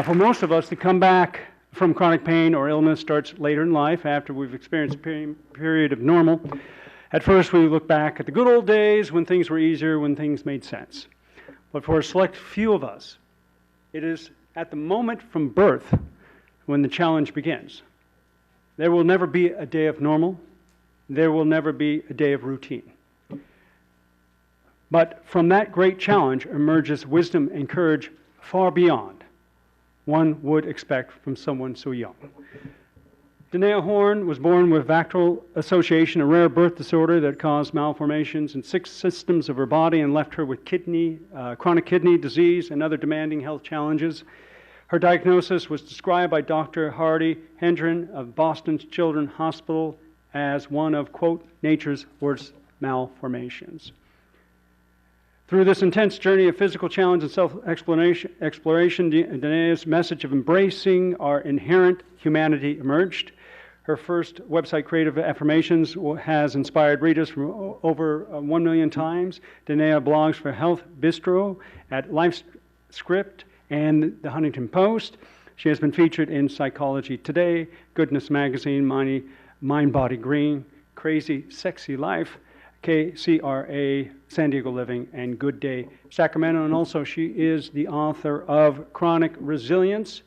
For most of us, to come back from chronic pain or illness starts later in life after we've experienced a period of normal. At first, we look back at the good old days when things were easier, when things made sense. But for a select few of us, it is at the moment from birth when the challenge begins. There will never be a day of normal. There will never be a day of routine. But from that great challenge emerges wisdom and courage far beyond one would expect from someone so young. Danea Horn was born with Vactal Association, a rare birth disorder that caused malformations in 6 systems of her body and left her with chronic kidney disease and other demanding health challenges. Her diagnosis was described by Dr. Hardy Hendren of Boston's Children's Hospital as one of, quote, nature's worst malformations. Through this intense journey of physical challenge and self-exploration, Danea's message of embracing our inherent humanity emerged. Her first website, Creative Affirmations, has inspired readers from over 1 million times. Danea blogs for Health Bistro at LifeScript and the Huntington Post. She has been featured in Psychology Today, Goodness Magazine, Mind Body Green, Crazy Sexy Life, KCRA, San Diego Living, and Good Day Sacramento. And also she is the author of Chronic Resilience,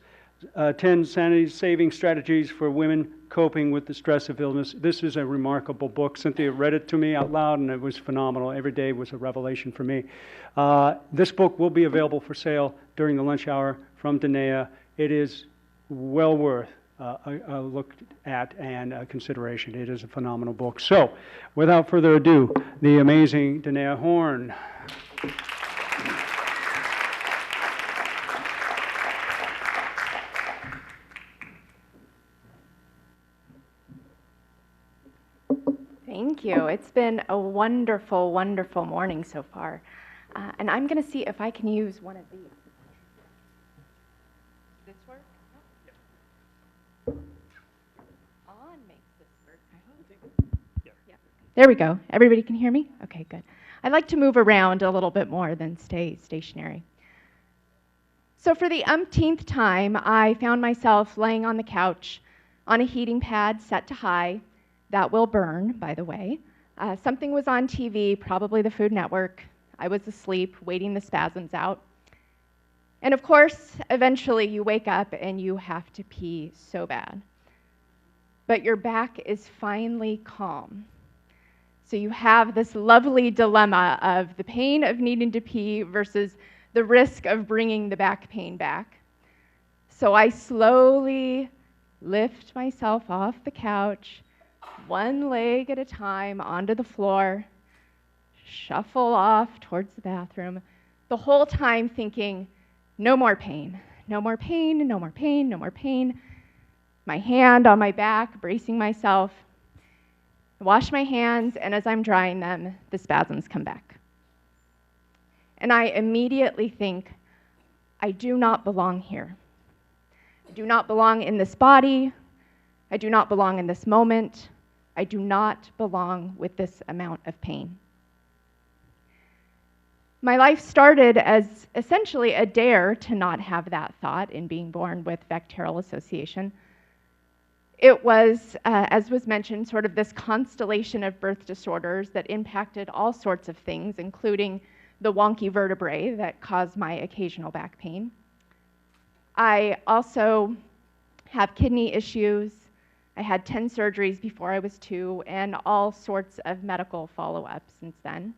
10 Sanity-Saving Strategies for Women Coping with the Stress of Illness. This is a remarkable book. Cynthia read it to me out loud, and it was phenomenal. Every day was a revelation for me. This book will be available for sale during the lunch hour from Danea. It is well worth a look at and a consideration. It is a phenomenal book. So, without further ado, the amazing Danea Horn. Thank you. It's been a wonderful, wonderful morning so far. And I'm going to see if I can use one of these. Does this work? On makes this work. Yeah. There we go. Everybody can hear me? Okay, good. I like to move around a little bit more than stay stationary. So for the umpteenth time, I found myself laying on the couch on a heating pad set to high. That will burn, by the way. Something was on TV, probably the Food Network. I was asleep, waiting the spasms out. And of course, eventually you wake up and you have to pee so bad. But your back is finally calm. So you have this lovely dilemma of the pain of needing to pee versus the risk of bringing the back pain back. So I slowly lift myself off the couch, one leg at a time onto the floor, shuffle off towards the bathroom, the whole time thinking, no more pain, no more pain, no more pain, no more pain. My hand on my back, bracing myself. I wash my hands, and as I'm drying them, the spasms come back. And I immediately think, I do not belong here. I do not belong in this body. I do not belong in this moment. I do not belong with this amount of pain. My life started as essentially a dare to not have that thought in being born with Vactal Association. It was, as was mentioned, sort of this constellation of birth disorders that impacted all sorts of things, including the wonky vertebrae that caused my occasional back pain. I also have kidney issues. I had 10 surgeries before I was 2, and all sorts of medical follow-ups since then.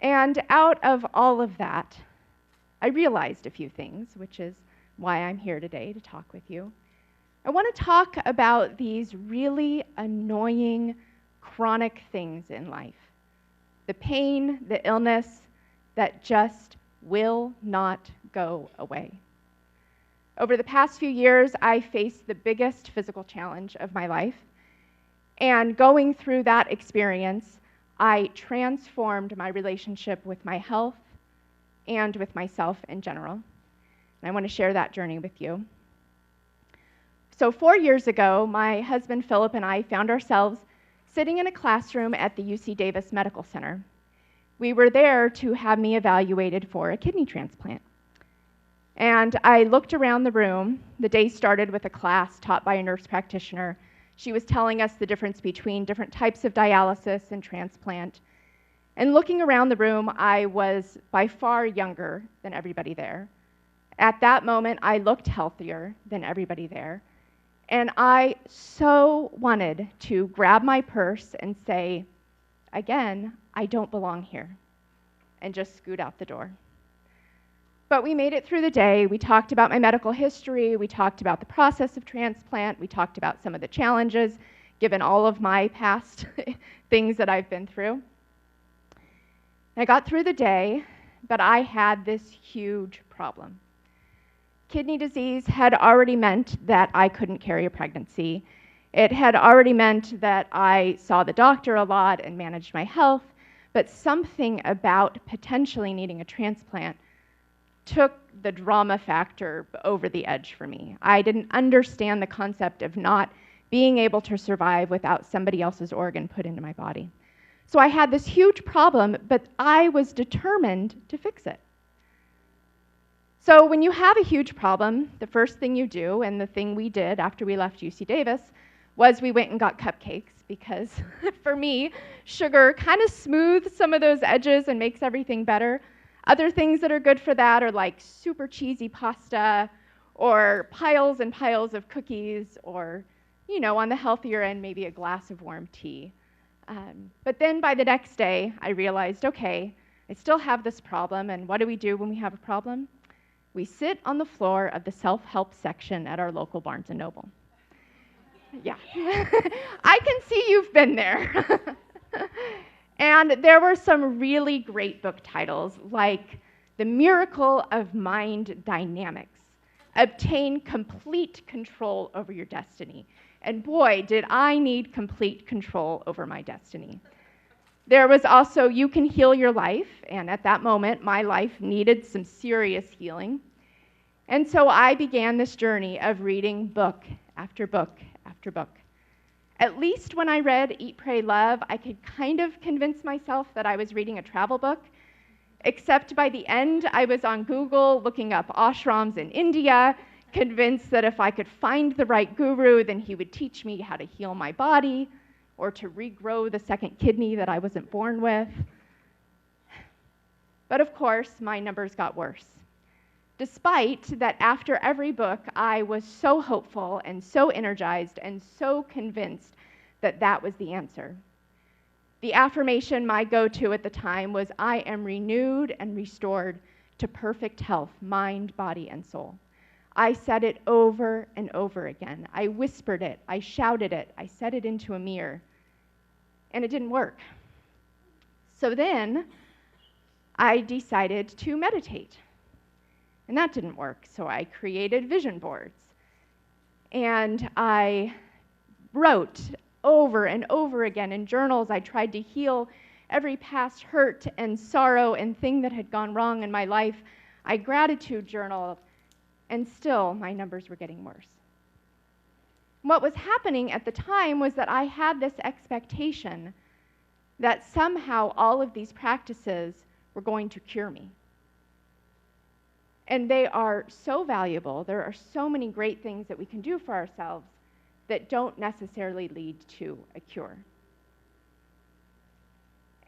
And out of all of that, I realized a few things, which is why I'm here today to talk with you. I want to talk about these really annoying, chronic things in life. The pain, the illness that just will not go away. Over the past few years, I faced the biggest physical challenge of my life. And going through that experience, I transformed my relationship with my health and with myself in general. And I want to share that journey with you. So 4 years ago, my husband Philip and I found ourselves sitting in a classroom at the UC Davis Medical Center. We were there to have me evaluated for a kidney transplant. And I looked around the room. The day started with a class taught by a nurse practitioner. She was telling us the difference between different types of dialysis and transplant. And looking around the room, I was by far younger than everybody there. At that moment, I looked healthier than everybody there. And I so wanted to grab my purse and say, again, I don't belong here, and just scoot out the door. But we made it through the day. We talked about my medical history. We talked about the process of transplant. We talked about some of the challenges, given all of my past things that I've been through. I got through the day, but I had this huge problem. Kidney disease had already meant that I couldn't carry a pregnancy. It had already meant that I saw the doctor a lot and managed my health, but something about potentially needing a transplant took the drama factor over the edge for me. I didn't understand the concept of not being able to survive without somebody else's organ put into my body. So I had this huge problem, but I was determined to fix it. So when you have a huge problem, the first thing you do, and the thing we did after we left UC Davis, was we went and got cupcakes, because for me, sugar kind of smooths some of those edges and makes everything better. Other things that are good for that are like super cheesy pasta, or piles and piles of cookies, or, you know, on the healthier end, maybe a glass of warm tea. But then by the next day, I realized, okay, I still have this problem, and what do we do when we have a problem? We sit on the floor of the self-help section at our local Barnes & Noble. Yeah, I can see you've been there. And there were some really great book titles, like The Miracle of Mind Dynamics, Obtain Complete Control Over Your Destiny. And boy, did I need complete control over my destiny. There was also You Can Heal Your Life, and at that moment, my life needed some serious healing. And so I began this journey of reading book after book after book. At least when I read Eat, Pray, Love, I could kind of convince myself that I was reading a travel book, except by the end, I was on Google looking up ashrams in India, convinced that if I could find the right guru, then he would teach me how to heal my body or to regrow the second kidney that I wasn't born with. But of course, my numbers got worse. Despite that, after every book, I was so hopeful and so energized and so convinced that that was the answer. The affirmation, my go-to at the time, was, I am renewed and restored to perfect health, mind, body, and soul. I said it over and over again. I whispered it, I shouted it, I said it into a mirror, and it didn't work. So then I decided to meditate. And that didn't work, so I created vision boards. And I wrote over and over again in journals. I tried to heal every past hurt and sorrow and thing that had gone wrong in my life. I gratitude journaled, and still my numbers were getting worse. What was happening at the time was that I had this expectation that somehow all of these practices were going to cure me. And they are so valuable. There are so many great things that we can do for ourselves that don't necessarily lead to a cure.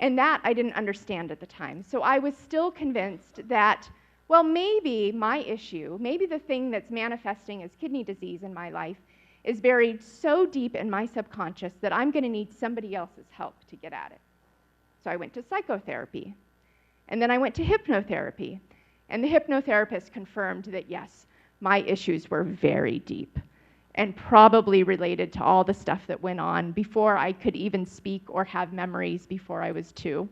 And that I didn't understand at the time. So I was still convinced that, well, maybe my issue, maybe the thing that's manifesting as kidney disease in my life is buried so deep in my subconscious that I'm going to need somebody else's help to get at it. So I went to psychotherapy. And then I went to hypnotherapy. And the hypnotherapist confirmed that, yes, my issues were very deep and probably related to all the stuff that went on before I could even speak or have memories before I was 2.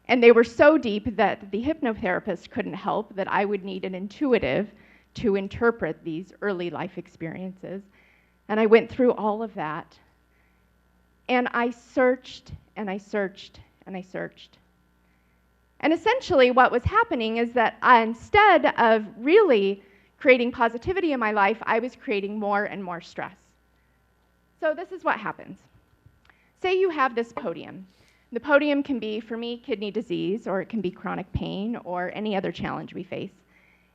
And they were so deep that the hypnotherapist couldn't help, that I would need an intuitive to interpret these early life experiences. And I went through all of that. And I searched, and I searched, and I searched. And essentially what was happening is that instead of really creating positivity in my life, I was creating more and more stress. So this is what happens. Say you have this podium. The podium can be, for me, kidney disease, or it can be chronic pain, or any other challenge we face.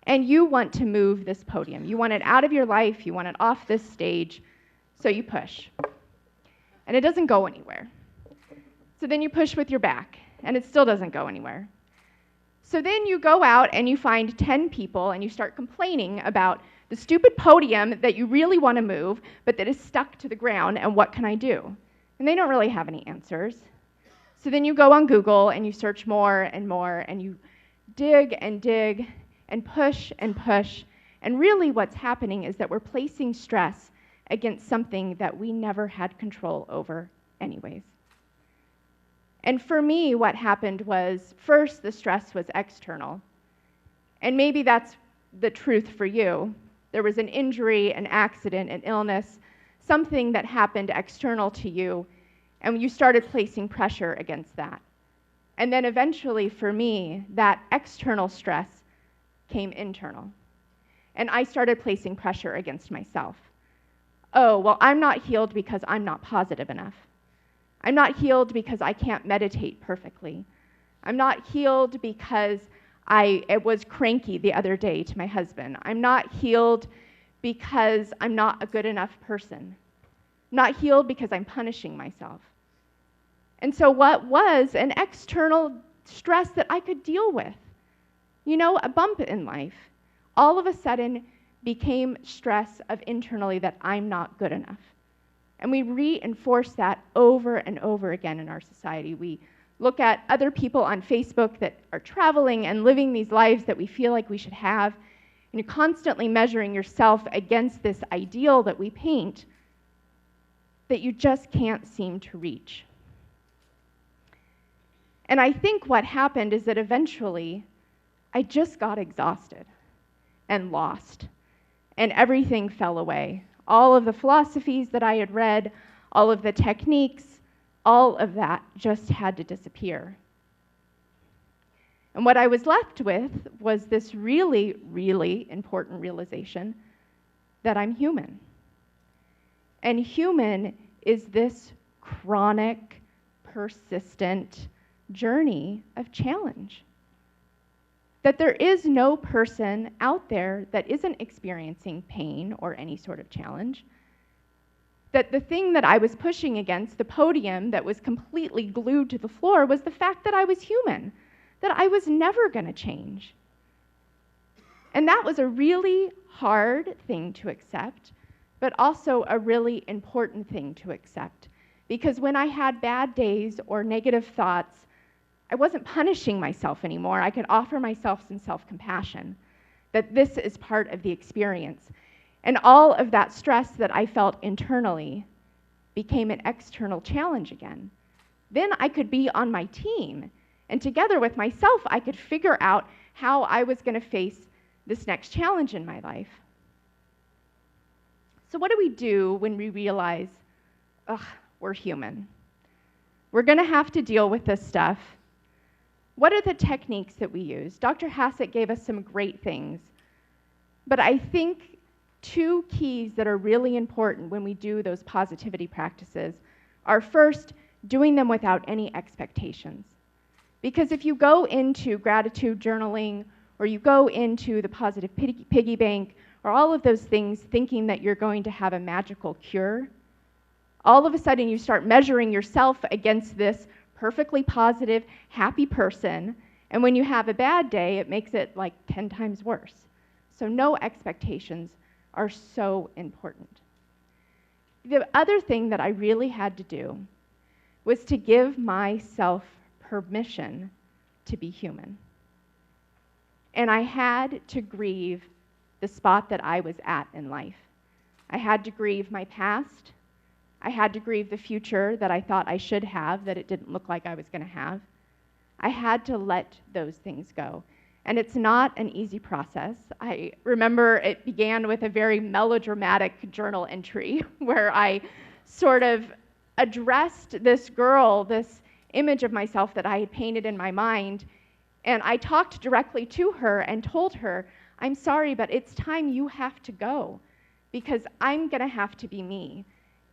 And you want to move this podium. You want it out of your life. You want it off this stage. So you push. And it doesn't go anywhere. So then you push with your back, and it still doesn't go anywhere. So then you go out and you find 10 people and you start complaining about the stupid podium that you really want to move, but that is stuck to the ground, and what can I do? And they don't really have any answers. So then you go on Google and you search more and more, and you dig and dig and push, and really what's happening is that we're placing stress against something that we never had control over anyways. And for me, what happened was, first, the stress was external. And maybe that's the truth for you. There was an injury, an accident, an illness, something that happened external to you, and you started placing pressure against that. And then eventually, for me, that external stress came internal. And I started placing pressure against myself. Oh, well, I'm not healed because I'm not positive enough. I'm not healed because I can't meditate perfectly. I'm not healed because I was cranky the other day to my husband. I'm not healed because I'm not a good enough person. I'm not healed because I'm punishing myself. And so what was an external stress that I could deal with, a bump in life, all of a sudden became stress of internally that I'm not good enough. And we reinforce that over and over again in our society. We look at other people on Facebook that are traveling and living these lives that we feel like we should have, and you're constantly measuring yourself against this ideal that we paint that you just can't seem to reach. And I think what happened is that eventually I just got exhausted and lost, and everything fell away. All of the philosophies that I had read, all of the techniques, all of that just had to disappear. And what I was left with was this really, really important realization that I'm human. And human is this chronic, persistent journey of challenge. That there is no person out there that isn't experiencing pain or any sort of challenge. That the thing that I was pushing against, the podium that was completely glued to the floor, was the fact that I was human, that I was never going to change. And that was a really hard thing to accept, but also a really important thing to accept. Because when I had bad days or negative thoughts, I wasn't punishing myself anymore. I could offer myself some self-compassion, that this is part of the experience. And all of that stress that I felt internally became an external challenge again. Then I could be on my team, and together with myself, I could figure out how I was going to face this next challenge in my life. So what do we do when we realize, we're human? We're going to have to deal with this stuff. What are the techniques that we use? Dr. Hassett gave us some great things, but I think two keys that are really important when we do those positivity practices are, first, doing them without any expectations. Because if you go into gratitude journaling, or you go into the positive piggy bank, or all of those things thinking that you're going to have a magical cure, all of a sudden you start measuring yourself against this perfectly positive, happy person, and when you have a bad day, it makes it like 10 times worse. So no expectations are so important. The other thing that I really had to do was to give myself permission to be human. And I had to grieve the spot that I was at in life. I had to grieve my past. I had to grieve the future that I thought I should have, that it didn't look like I was going to have. I had to let those things go. And it's not an easy process. I remember it began with a very melodramatic journal entry where I sort of addressed this girl, this image of myself that I had painted in my mind, and I talked directly to her and told her, I'm sorry, but it's time you have to go, because I'm going to have to be me.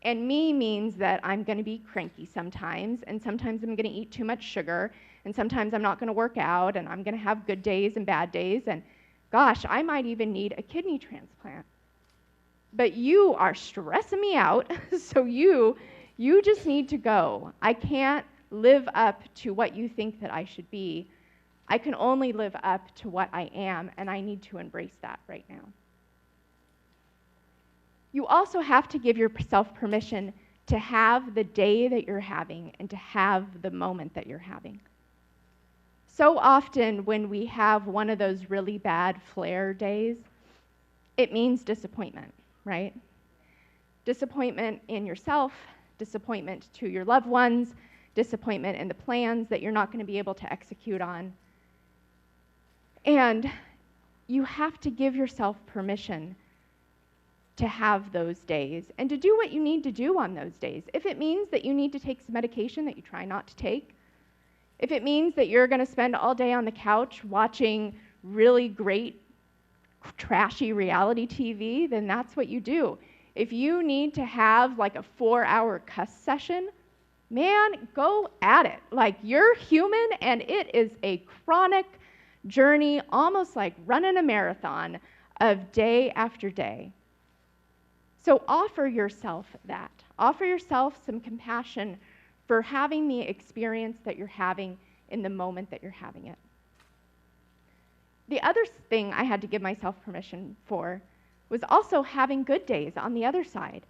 And me means that I'm going to be cranky sometimes, and sometimes I'm going to eat too much sugar, and sometimes I'm not going to work out, and I'm going to have good days and bad days, and gosh, I might even need a kidney transplant. But you are stressing me out, so you just need to go. I can't live up to what you think that I should be. I can only live up to what I am, and I need to embrace that right now. You also have to give yourself permission to have the day that you're having and to have the moment that you're having. So often when we have one of those really bad flare days, it means disappointment, right? Disappointment in yourself, disappointment to your loved ones, disappointment in the plans that you're not going to be able to execute on. And you have to give yourself permission to have those days and to do what you need to do on those days. If it means that you need to take some medication that you try not to take, if it means that you're going to spend all day on the couch watching really great, trashy reality TV, then that's what you do. If you need to have like a 4-hour cuss session, man, go at it. Like, you're human, and it is a chronic journey, almost like running a marathon of day after day. So offer yourself that. Offer yourself some compassion for having the experience that you're having in the moment that you're having it. The other thing I had to give myself permission for was also having good days on the other side,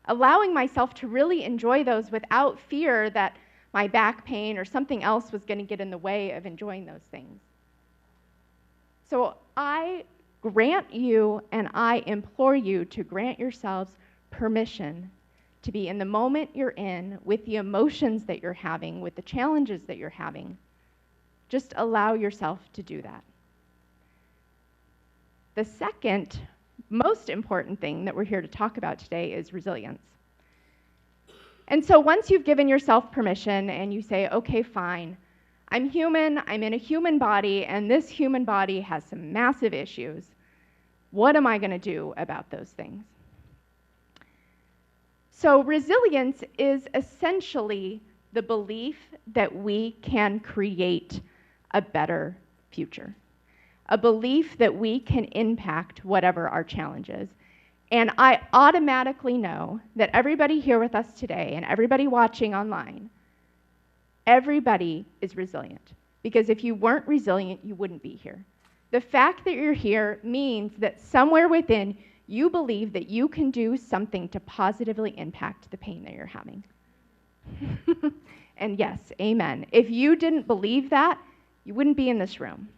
allowing myself to really enjoy those without fear that my back pain or something else was going to get in the way of enjoying those things. So I grant you and I implore you to grant yourselves permission to be in the moment you're in, with the emotions that you're having, with the challenges that you're having. Just allow yourself to do that. The second most important thing that we're here to talk about today is resilience. And so once you've given yourself permission and you say, okay, fine, I'm human, I'm in a human body, and this human body has some massive issues. What am I going to do about those things? So resilience is essentially the belief that we can create a better future, a belief that we can impact whatever our challenge is. And I automatically know that everybody here with us today and everybody watching online, everybody is resilient. Because if you weren't resilient, you wouldn't be here. The fact that you're here means that somewhere within, you believe that you can do something to positively impact the pain that you're having. And yes, amen. If you didn't believe that, you wouldn't be in this room.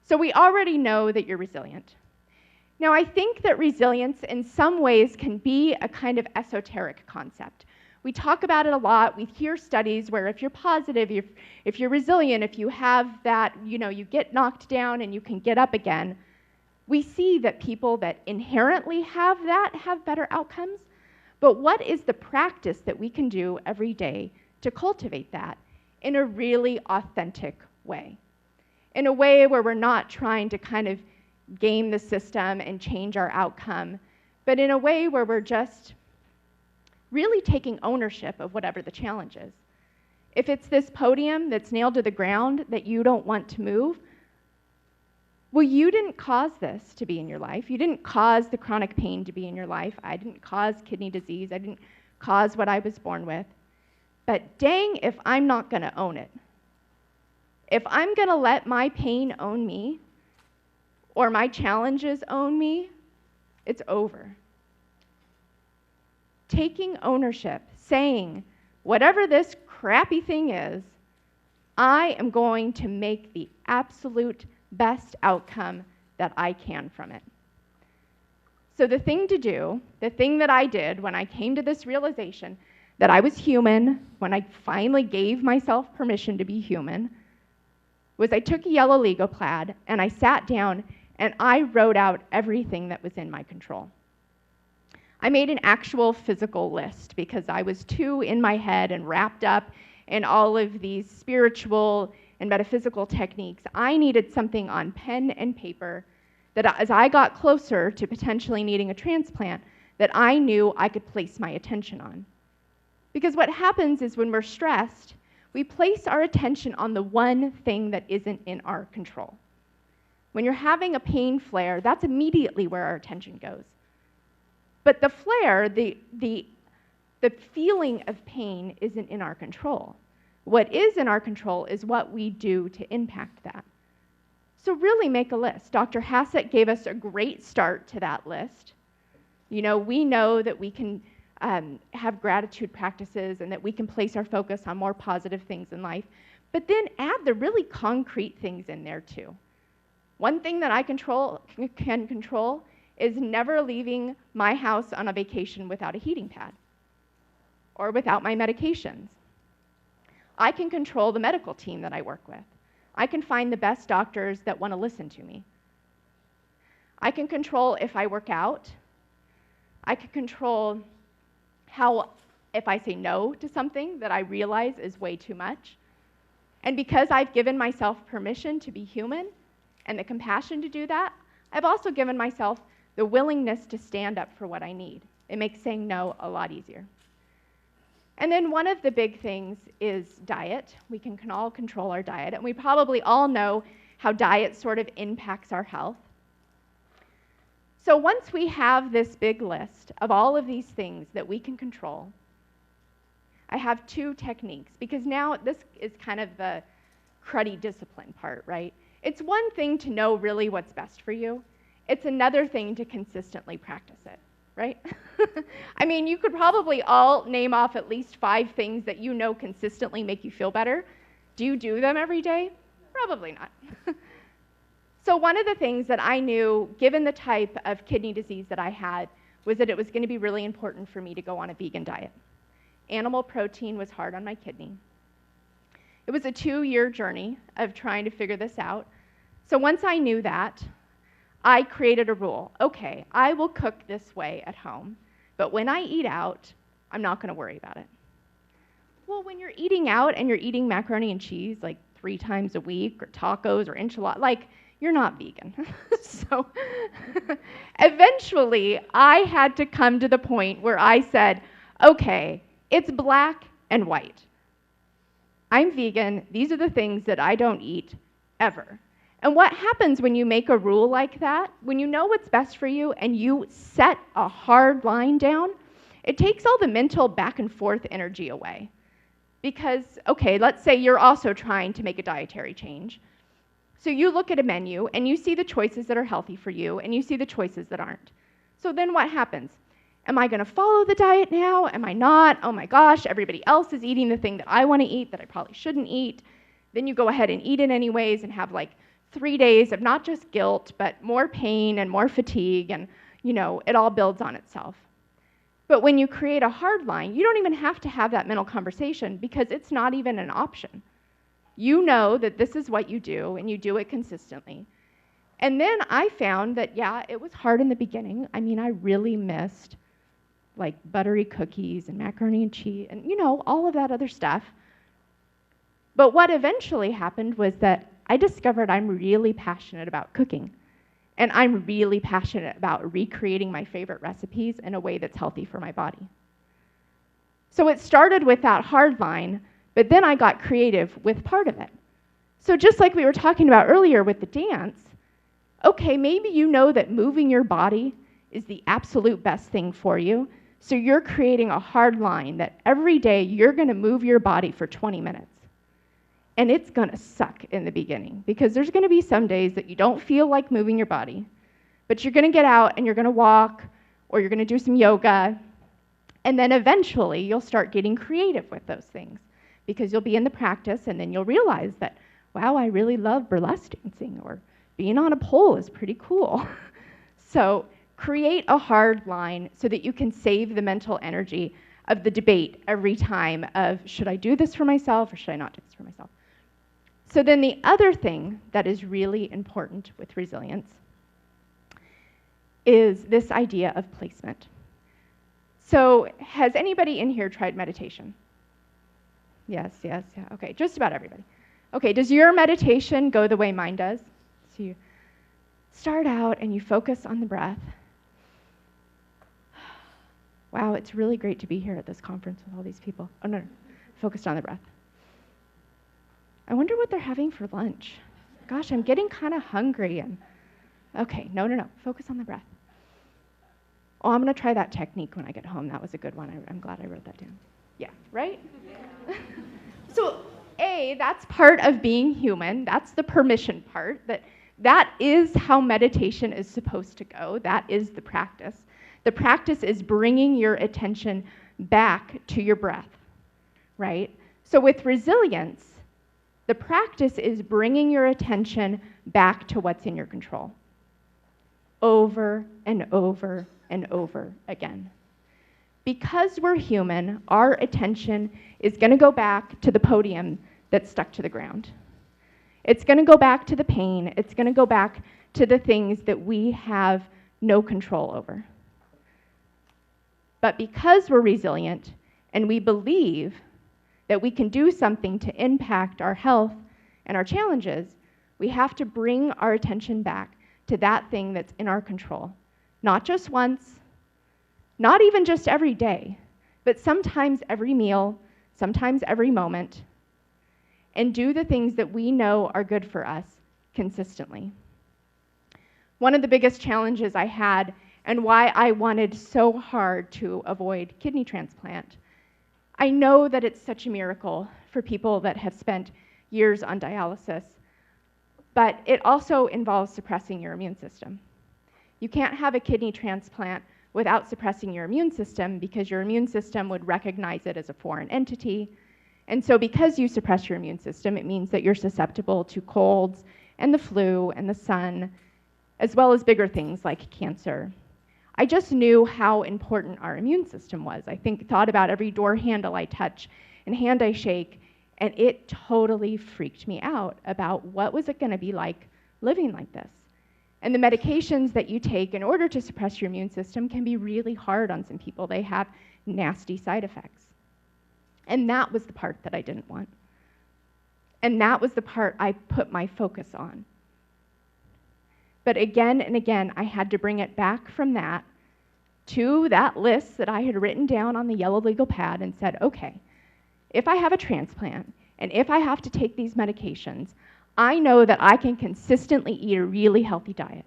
So we already know that you're resilient. Now, I think that resilience in some ways can be a kind of esoteric concept. We talk about it a lot. We hear studies where if you're positive, if you're resilient, if you have that, you get knocked down and you can get up again, we see that people that inherently have that have better outcomes. But what is the practice that we can do every day to cultivate that in a really authentic way? In a way where we're not trying to kind of game the system and change our outcome, but in a way where we're just really taking ownership of whatever the challenge is. If it's this podium that's nailed to the ground that you don't want to move, well, you didn't cause this to be in your life. You didn't cause the chronic pain to be in your life. I didn't cause kidney disease. I didn't cause what I was born with. But dang if I'm not going to own it. If I'm going to let my pain own me, or my challenges own me, it's over. Taking ownership, saying, whatever this crappy thing is, I am going to make the absolute best outcome that I can from it. So the thing to do, the thing that I did when I came to this realization that I was human, when I finally gave myself permission to be human, was I took a yellow Lego pad and I sat down and I wrote out everything that was in my control. I made an actual physical list because I was too in my head and wrapped up in all of these spiritual and metaphysical techniques. I needed something on pen and paper that as I got closer to potentially needing a transplant, that I knew I could place my attention on. Because what happens is when we're stressed, we place our attention on the one thing that isn't in our control. When you're having a pain flare, that's immediately where our attention goes. But the flare, the feeling of pain isn't in our control. What is in our control is what we do to impact that. So really make a list. Dr. Hassett gave us a great start to that list. We know that we can have gratitude practices and that we can place our focus on more positive things in life, but then add the really concrete things in there too. One thing that I can control is never leaving my house on a vacation without a heating pad or without my medications. I can control the medical team that I work with. I can find the best doctors that want to listen to me. I can control if I work out. I can control how, if I say no to something that I realize is way too much. And because I've given myself permission to be human and the compassion to do that, I've also given myself the willingness to stand up for what I need. It makes saying no a lot easier. And then one of the big things is diet. We can all control our diet, and we probably all know how diet sort of impacts our health. So once we have this big list of all of these things that we can control, I have two techniques, because now this is kind of the cruddy discipline part, right? It's one thing to know really what's best for you. It's another thing to consistently practice it, right? I mean, you could probably all name off at least 5 things that you know consistently make you feel better. Do you do them every day? Probably not. So one of the things that I knew, given the type of kidney disease that I had, was that it was going to be really important for me to go on a vegan diet. Animal protein was hard on my kidney. It was a 2-year journey of trying to figure this out. So once I knew that, I created a rule. Okay, I will cook this way at home, but when I eat out, I'm not going to worry about it. Well, when you're eating out and you're eating macaroni and cheese like 3 times a week, or tacos or enchiladas, you're not vegan. So eventually, I had to come to the point where I said, okay, it's black and white. I'm vegan. These are the things that I don't eat ever. And what happens when you make a rule like that, when you know what's best for you and you set a hard line down, it takes all the mental back and forth energy away. Because, okay, let's say you're also trying to make a dietary change. So you look at a menu and you see the choices that are healthy for you and you see the choices that aren't. So then what happens? Am I going to follow the diet now? Am I not? Oh my gosh, everybody else is eating the thing that I want to eat that I probably shouldn't eat. Then you go ahead and eat it anyways and have 3 days of not just guilt, but more pain and more fatigue, and it all builds on itself. But when you create a hard line, you don't even have to have that mental conversation because it's not even an option. You know that this is what you do, and you do it consistently. And then I found that, yeah, it was hard in the beginning. I mean, I really missed buttery cookies and macaroni and cheese and, all of that other stuff. But what eventually happened was that I discovered I'm really passionate about cooking. And I'm really passionate about recreating my favorite recipes in a way that's healthy for my body. So it started with that hard line, but then I got creative with part of it. So just like we were talking about earlier with the dance, okay, maybe you know that moving your body is the absolute best thing for you. So you're creating a hard line that every day you're going to move your body for 20 minutes. And it's going to suck in the beginning because there's going to be some days that you don't feel like moving your body, but you're going to get out and you're going to walk or you're going to do some yoga. And then eventually you'll start getting creative with those things because you'll be in the practice and then you'll realize that, wow, I really love burlesque dancing, or being on a pole is pretty cool. So create a hard line so that you can save the mental energy of the debate every time of, should I do this for myself or should I not do this for myself? So then the other thing that is really important with resilience is this idea of placement. So has anybody in here tried meditation? Yes, yeah. Okay, just about everybody. Okay, does your meditation go the way mine does? So you start out and you focus on the breath. Wow, it's really great to be here at this conference with all these people. Oh, no. Focused on the breath. I wonder what they're having for lunch. gosh, I'm getting kind of hungry. And okay, no, focus on the breath. Oh, I'm going to try that technique when I get home. That was a good one. I'm glad I wrote that down. Yeah, right? Yeah. So, that's part of being human. That's the permission part. That is how meditation is supposed to go. That is the practice. The practice is bringing your attention back to your breath, right? So with resilience, the practice is bringing your attention back to what's in your control over and over and over again. Because we're human, our attention is going to go back to the podium that's stuck to the ground. It's going to go back to the pain. It's going to go back to the things that we have no control over. But because we're resilient and we believe that we can do something to impact our health and our challenges, we have to bring our attention back to that thing that's in our control. Not just once, not even just every day, but sometimes every meal, sometimes every moment, and do the things that we know are good for us consistently. One of the biggest challenges I had, and why I wanted so hard to avoid kidney transplant, I know that it's such a miracle for people that have spent years on dialysis, but it also involves suppressing your immune system. You can't have a kidney transplant without suppressing your immune system because your immune system would recognize it as a foreign entity. And so because you suppress your immune system, it means that you're susceptible to colds and the flu and the sun, as well as bigger things like cancer. I just knew how important our immune system was. I thought about every door handle I touch and hand I shake, and it totally freaked me out about what was it going to be like living like this. And the medications that you take in order to suppress your immune system can be really hard on some people. They have nasty side effects. And that was the part that I didn't want. And that was the part I put my focus on. But again and again, I had to bring it back from that to that list that I had written down on the yellow legal pad and said, okay, if I have a transplant and if I have to take these medications, I know that I can consistently eat a really healthy diet.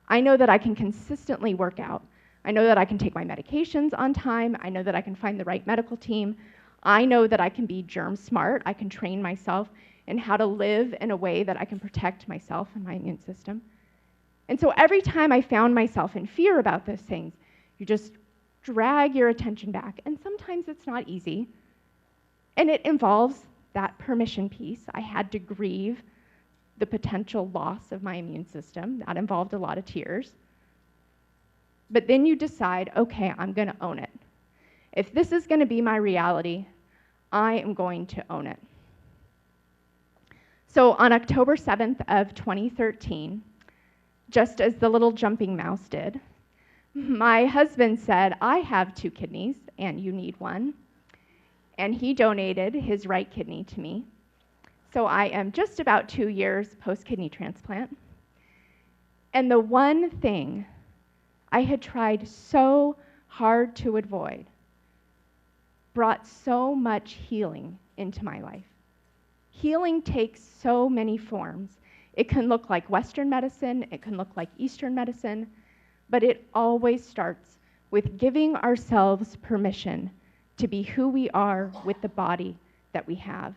I know that I can consistently work out. I know that I can take my medications on time. I know that I can find the right medical team. I know that I can be germ smart. I can train myself in how to live in a way that I can protect myself and my immune system. And so every time I found myself in fear about those things, you just drag your attention back. And sometimes it's not easy. And it involves that permission piece. I had to grieve the potential loss of my immune system. That involved a lot of tears. But then you decide, okay, I'm going to own it. If this is going to be my reality, I am going to own it. So on October 7th of 2013, just as the little jumping mouse did, my husband said, I have 2 kidneys and you need one. And he donated his right kidney to me. So I am just about 2 years post-kidney transplant. And the one thing I had tried so hard to avoid brought so much healing into my life. Healing takes so many forms. It can look like Western medicine, it can look like Eastern medicine, but it always starts with giving ourselves permission to be who we are with the body that we have.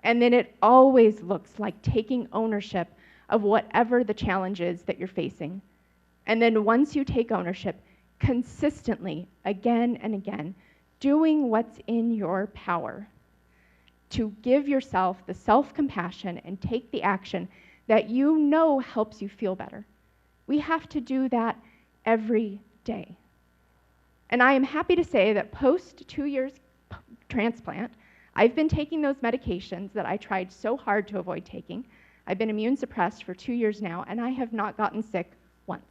And then it always looks like taking ownership of whatever the challenge is that you're facing. And then once you take ownership, consistently, again and again, doing what's in your power to give yourself the self-compassion and take the action that you know helps you feel better. We have to do that every day. And I am happy to say that post 2 years transplant, I've been taking those medications that I tried so hard to avoid taking. I've been immune suppressed for 2 years now, and I have not gotten sick once.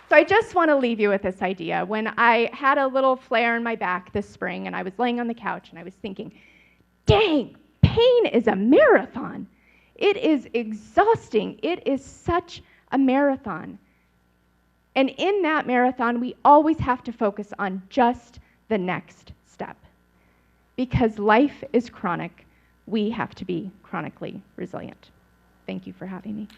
So I just want to leave you with this idea. When I had a little flare in my back this spring and I was laying on the couch and I was thinking, dang, pain is a marathon. It is exhausting. It is such a marathon. And in that marathon, we always have to focus on just the next step. Because life is chronic, we have to be chronically resilient. Thank you for having me.